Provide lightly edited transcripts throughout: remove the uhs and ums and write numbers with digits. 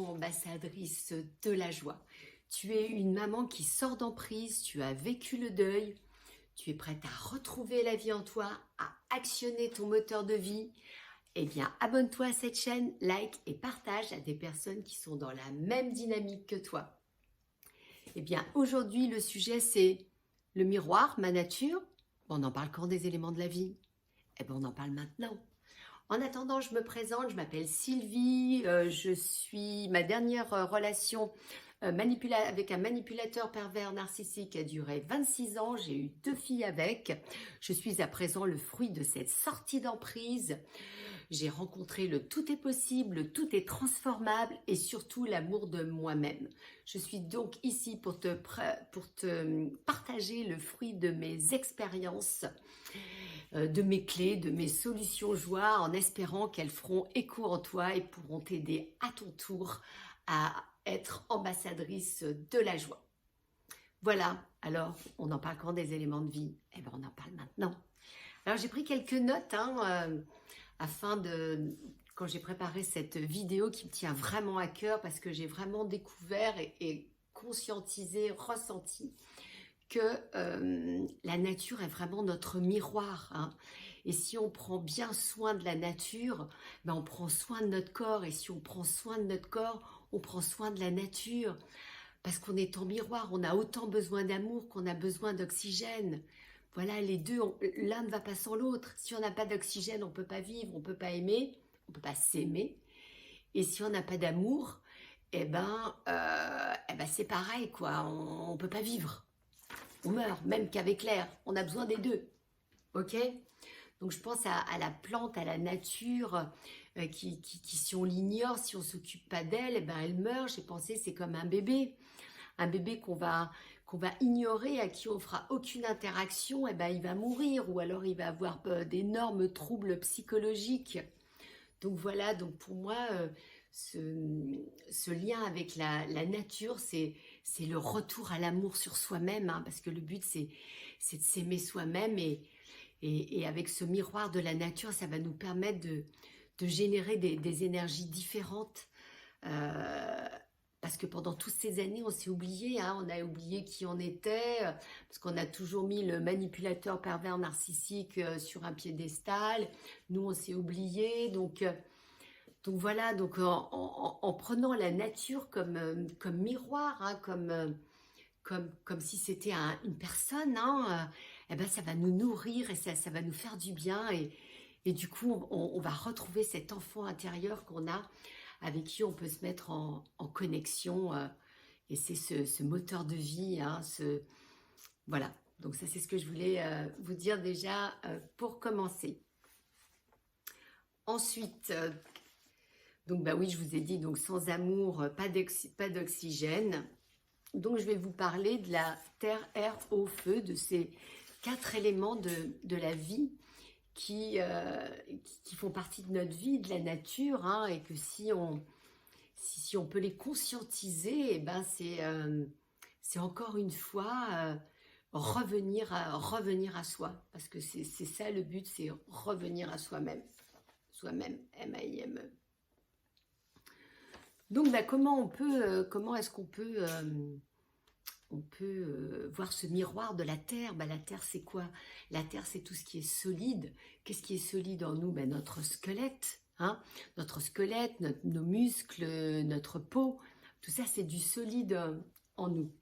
ambassadrice de la joie. Tu es une maman qui sort d'emprise, tu as vécu le deuil, tu es prête à retrouver la vie en toi, à actionner ton moteur de vie. Eh bien, abonne-toi à cette chaîne, like et partage à des personnes qui sont dans la même dynamique que toi. Eh bien, aujourd'hui, le sujet, c'est le miroir, ma nature. On en parle quand des éléments de la vie? Eh bien, on en parle maintenant. En attendant, je me présente, je m'appelle Sylvie, je suis ma dernière relation avec un manipulateur pervers narcissique a duré 26 ans, j'ai eu 2 filles avec. Je suis à présent le fruit de cette sortie d'emprise. J'ai rencontré le tout est possible, le tout est transformable et surtout l'amour de moi-même. Je suis donc ici pour te partager le fruit de mes expériences, de mes clés, de mes solutions joie, en espérant qu'elles feront écho en toi et pourront t'aider à ton tour à être ambassadrice de la joie. Voilà, alors on en parle quand des éléments de vie? Eh bien on en parle maintenant. Alors j'ai pris quelques notes afin de, quand j'ai préparé cette vidéo qui me tient vraiment à cœur parce que j'ai vraiment découvert et conscientisé, ressenti que la nature est vraiment notre miroir. Hein. Et si on prend bien soin de la nature, ben on prend soin de notre corps. Et si on prend soin de notre corps, on prend soin de la nature. Parce qu'on est en miroir, on a autant besoin d'amour qu'on a besoin d'oxygène. Voilà, les deux, l'un ne va pas sans l'autre. Si on n'a pas d'oxygène, on ne peut pas vivre, on ne peut pas aimer, on ne peut pas s'aimer. Et si on n'a pas d'amour, eh ben c'est pareil, quoi. On ne peut pas vivre. On meurt, même qu'avec l'air. On a besoin des deux. Ok? Donc je pense à la plante, à la nature, qui si on l'ignore, si on ne s'occupe pas d'elle, eh ben elle meurt. J'ai pensé, c'est comme un bébé. Un bébé qu'on va ignorer, à qui on fera aucune interaction, eh ben il va mourir. Ou alors il va avoir d'énormes troubles psychologiques. Donc voilà, donc pour moi, ce lien avec la nature, c'est le retour à l'amour sur soi-même, hein, parce que le but, c'est de s'aimer soi-même et avec ce miroir de la nature, ça va nous permettre de générer des énergies différentes. Parce que pendant toutes ces années, on s'est oublié, hein, on a oublié qui on était, parce qu'on a toujours mis le manipulateur pervers narcissique sur un piédestal. Nous, on s'est oublié, donc voilà, donc en prenant la nature comme miroir, hein, comme si c'était une personne, hein, eh ben ça va nous nourrir et ça va nous faire du bien et du coup on va retrouver cet enfant intérieur qu'on a, avec qui on peut se mettre en connexion et c'est ce moteur de vie, hein, voilà. Donc ça c'est ce que je voulais vous dire déjà pour commencer. Ensuite, donc bah oui, je vous ai dit, donc sans amour, pas d'oxygène. Donc je vais vous parler de la terre, air, eau, feu, de ces 4 éléments de la vie qui font partie de notre vie, de la nature, hein, et que si on peut les conscientiser, eh ben c'est encore une fois revenir à soi. Parce que c'est ça le but, c'est revenir à soi-même. Soi-même, M-A-I-M-E. Donc, bah, comment est-ce qu'on peut, voir ce miroir de la Terre? Bah, la Terre, c'est quoi? La Terre, c'est tout ce qui est solide. Qu'est-ce qui est solide en nous? Bah, notre squelette, hein? Notre squelette, nos muscles, notre peau. Tout ça, c'est du solide en nous.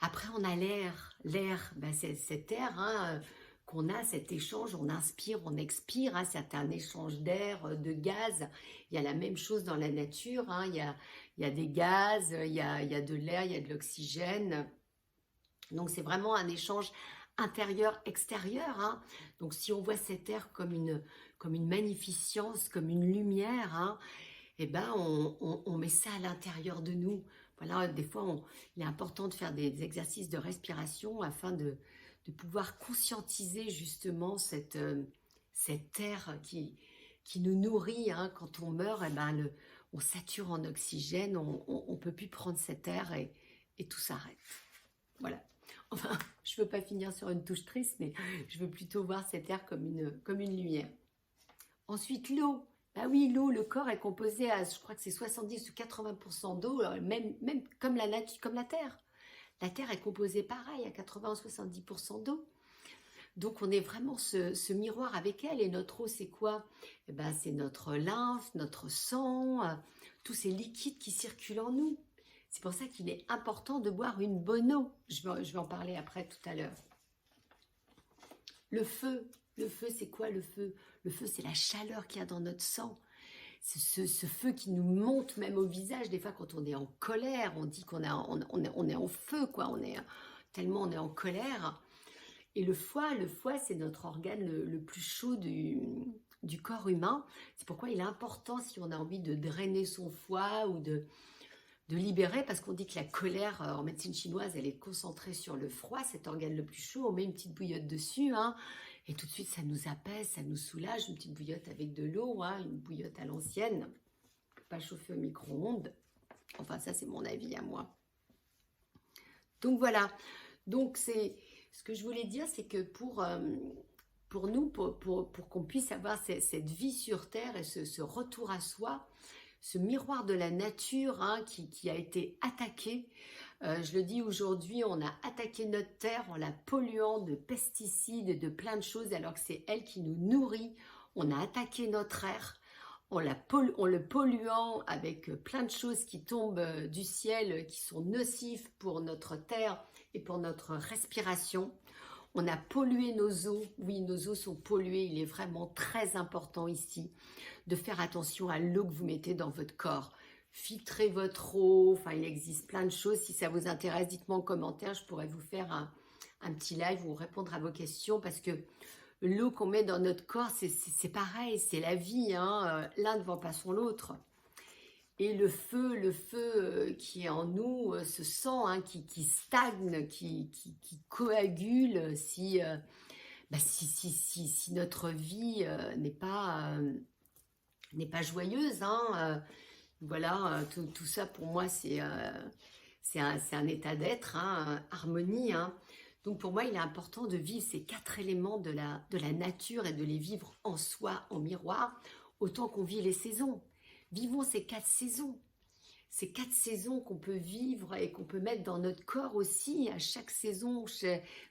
Après, on a l'air. L'air, bah, c'est cet air, hein, qu'on a, cet échange, on inspire, on expire, hein, c'est un échange d'air, de gaz. Il y a la même chose dans la nature, hein, il y a des gaz, il y a de l'air, il y a de l'oxygène. Donc c'est vraiment un échange intérieur-extérieur. Hein. Donc si on voit cet air comme une magnificence, comme une lumière, hein, eh ben on met ça à l'intérieur de nous. Voilà, des fois, il est important de faire des exercices de respiration afin de pouvoir conscientiser justement cette air qui nous nourrit. Hein. Quand on meurt, eh ben, on sature en oxygène, on ne peut plus prendre cet air et tout s'arrête. Voilà. Enfin, je ne veux pas finir sur une touche triste, mais je veux plutôt voir cet air comme une lumière. Ensuite, l'eau. Bah oui, l'eau, le corps est composé à, je crois que c'est 70 ou 80% d'eau, même comme la nature, comme la Terre. La Terre est composée pareil, à 80 ou 70% d'eau. Donc on est vraiment ce miroir avec elle. Et notre eau, c'est quoi? Eh ben, c'est notre lymphe, notre sang, tous ces liquides qui circulent en nous. C'est pour ça qu'il est important de boire une bonne eau. Je vais en parler après tout à l'heure. Le feu, c'est quoi le feu? Le feu, c'est la chaleur qu'il y a dans notre sang. C'est ce feu qui nous monte même au visage. Des fois, quand on est en colère, on dit qu'on est, on est en feu, quoi. Tellement on est en colère. Et le foie, c'est notre organe le plus chaud du corps humain. C'est pourquoi il est important, si on a envie de drainer son foie ou de libérer, parce qu'on dit que la colère, en médecine chinoise, elle est concentrée sur le foie, cet organe le plus chaud. On met une petite bouillotte dessus, hein, et tout de suite, ça nous apaise, ça nous soulage. Une petite bouillotte avec de l'eau, hein, une bouillotte à l'ancienne, pas chauffée au micro-ondes. Enfin, ça, c'est mon avis à moi. Donc, voilà. Donc, ce que je voulais dire, c'est que pour nous, pour qu'on puisse avoir cette vie sur Terre et ce retour à soi, ce miroir de la nature, hein, qui a été attaqué. Je le dis aujourd'hui, on a attaqué notre terre en la polluant de pesticides et de plein de choses, alors que c'est elle qui nous nourrit. On a attaqué notre air en le polluant avec plein de choses qui tombent du ciel, qui sont nocifs pour notre terre et pour notre respiration. On a pollué nos eaux. Oui, nos eaux sont polluées. Il est vraiment très important ici de faire attention à l'eau que vous mettez dans votre corps. Filtrez votre eau. Enfin, il existe plein de choses. Si ça vous intéresse, dites-moi en commentaire. Je pourrais vous faire un petit live ou répondre à vos questions, parce que l'eau qu'on met dans notre corps, c'est pareil. C'est la vie, hein. L'un ne vend pas son l'autre. Et le feu qui est en nous, ce sang, hein, qui stagne, qui coagule, si notre vie n'est pas joyeuse, hein, voilà, tout ça pour moi c'est un état d'être, hein, harmonie, hein. Donc pour moi il est important de vivre ces 4 éléments de la nature et de les vivre en soi, en miroir, autant qu'on vit les saisons. Vivons ces 4 saisons. Ces 4 saisons qu'on peut vivre et qu'on peut mettre dans notre corps aussi. À chaque saison,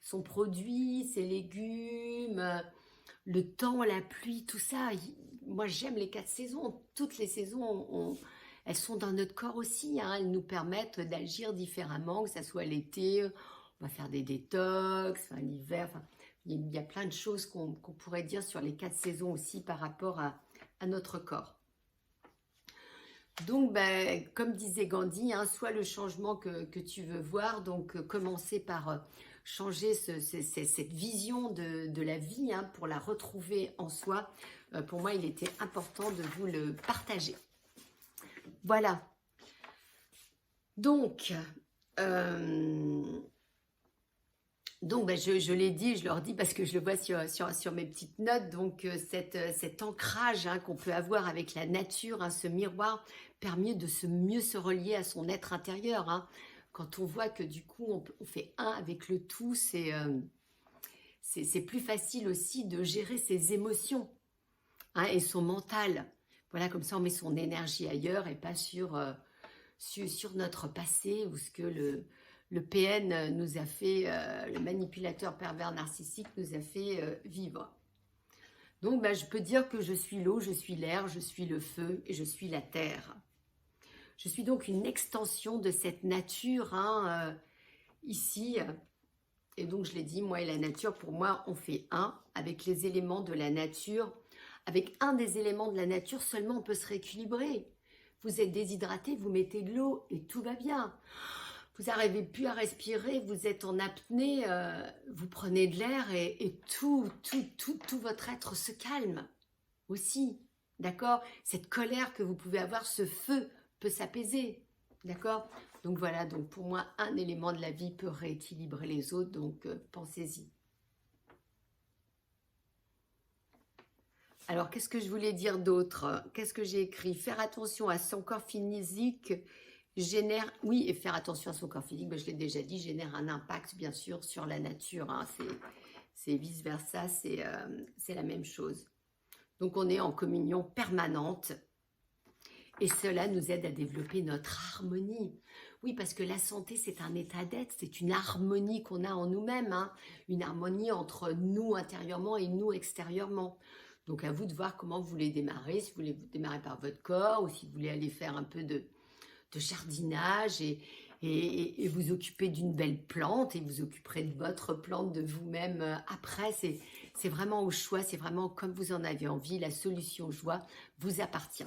son produit, ses légumes, le temps, la pluie, tout ça. Moi, j'aime les 4 saisons. Toutes les saisons, elles sont dans notre corps aussi, hein. Elles nous permettent d'agir différemment, que ce soit l'été, on va faire des détox, enfin, l'hiver. Enfin, il y a plein de choses qu'on pourrait dire sur les 4 saisons aussi par rapport à notre corps. Donc, ben, comme disait Gandhi, hein, sois le changement que tu veux voir. Donc, commencer par changer cette vision de la vie, hein, pour la retrouver en soi. Pour moi, il était important de vous le partager. Voilà. Donc, ben, je l'ai dit, je leur dis parce que je le vois sur mes petites notes. Donc, cet ancrage, hein, qu'on peut avoir avec la nature, hein, ce miroir, permet de mieux se relier à son être intérieur, hein. Quand on voit que du coup, on fait un avec le tout, c'est plus facile aussi de gérer ses émotions, hein, et son mental. Voilà, comme ça, on met son énergie ailleurs et pas sur notre passé ou ce que le PN nous a fait, le manipulateur pervers narcissique nous a fait vivre. Donc, ben, je peux dire que je suis l'eau, je suis l'air, je suis le feu et je suis la terre. Je suis donc une extension de cette nature, hein, ici. Et donc, je l'ai dit, moi et la nature, pour moi, on fait un avec les éléments de la nature. Avec un des éléments de la nature, seulement on peut se rééquilibrer. Vous êtes déshydraté, vous mettez de l'eau et tout va bien. Vous n'arrivez plus à respirer, vous êtes en apnée, vous prenez de l'air et tout votre être se calme aussi. D'accord? Cette colère que vous pouvez avoir, ce feu peut s'apaiser. D'accord? Donc voilà, donc pour moi, un élément de la vie peut rééquilibrer les autres, donc pensez-y. Alors, qu'est-ce que je voulais dire d'autre? Qu'est-ce que j'ai écrit? Faire attention à son corps physique génère, oui, et faire attention à son corps physique, ben, je l'ai déjà dit, génère un impact, bien sûr, sur la nature, hein. C'est vice-versa, c'est la même chose. Donc, on est en communion permanente. Et cela nous aide à développer notre harmonie. Oui, parce que la santé, c'est un état d'être, c'est une harmonie qu'on a en nous-mêmes, hein, une harmonie entre nous intérieurement et nous extérieurement. Donc, à vous de voir comment vous voulez démarrer, si vous voulez démarrer par votre corps ou si vous voulez aller faire un peu de jardinage et vous occuper d'une belle plante et vous occuperez de votre plante, de vous-même après. C'est vraiment au choix, c'est vraiment comme vous en avez envie. La solution joie vous appartient.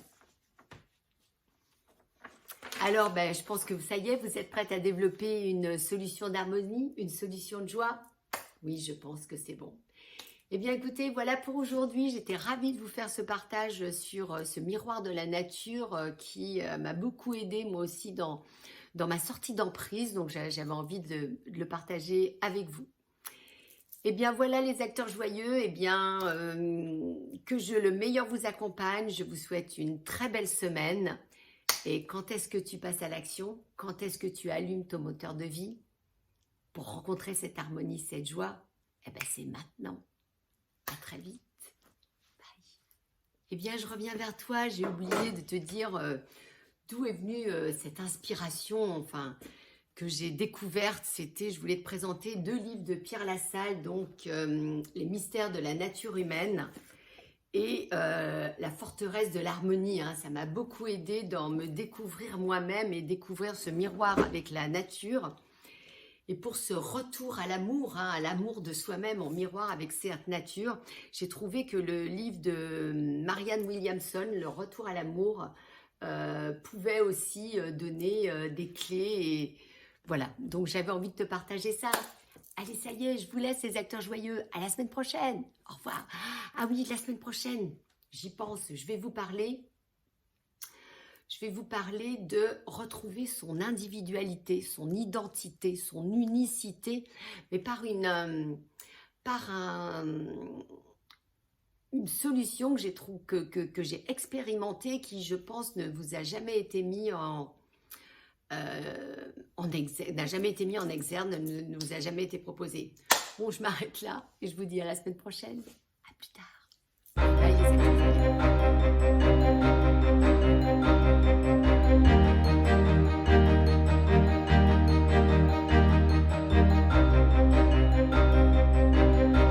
Alors, je pense que ça y est, vous êtes prête à développer une solution d'harmonie, une solution de joie? Oui, je pense que c'est bon. Eh bien, écoutez, voilà pour aujourd'hui. J'étais ravie de vous faire ce partage sur ce miroir de la nature qui m'a beaucoup aidé moi aussi dans ma sortie d'emprise. Donc, j'avais envie de le partager avec vous. Eh bien, voilà les acteurs joyeux. Eh bien, que le meilleur vous accompagne. Je vous souhaite une très belle semaine. Et quand est-ce que tu passes à l'action? Quand est-ce que tu allumes ton moteur de vie pour rencontrer cette harmonie, cette joie? Eh bien, c'est maintenant. À très vite. Bye. Eh bien, je reviens vers toi. J'ai oublié de te dire d'où est venue cette inspiration, enfin, que j'ai découverte. C'était, je voulais te présenter 2 livres de Pierre Lassalle, donc Les mystères de la nature humaine et La forteresse de l'harmonie, hein. Ça m'a beaucoup aidé dans me découvrir moi-même et découvrir ce miroir avec la nature. Et pour ce retour à l'amour, hein, à l'amour de soi-même en miroir avec cette nature, j'ai trouvé que le livre de Marianne Williamson, Le retour à l'amour, pouvait aussi donner des clés. Et voilà, donc j'avais envie de te partager ça. Allez, ça y est, je vous laisse les acteurs joyeux. À la semaine prochaine. Au revoir. Ah oui, la semaine prochaine, j'y pense. Je vais vous parler de retrouver son individualité, son identité, son unicité, mais par une solution que j'ai que j'ai expérimentée, qui, je pense, ne vous a jamais été mis n'a jamais été mis en exergue, ne vous a jamais été proposé. Bon, je m'arrête là et je vous dis à la semaine prochaine. À plus tard.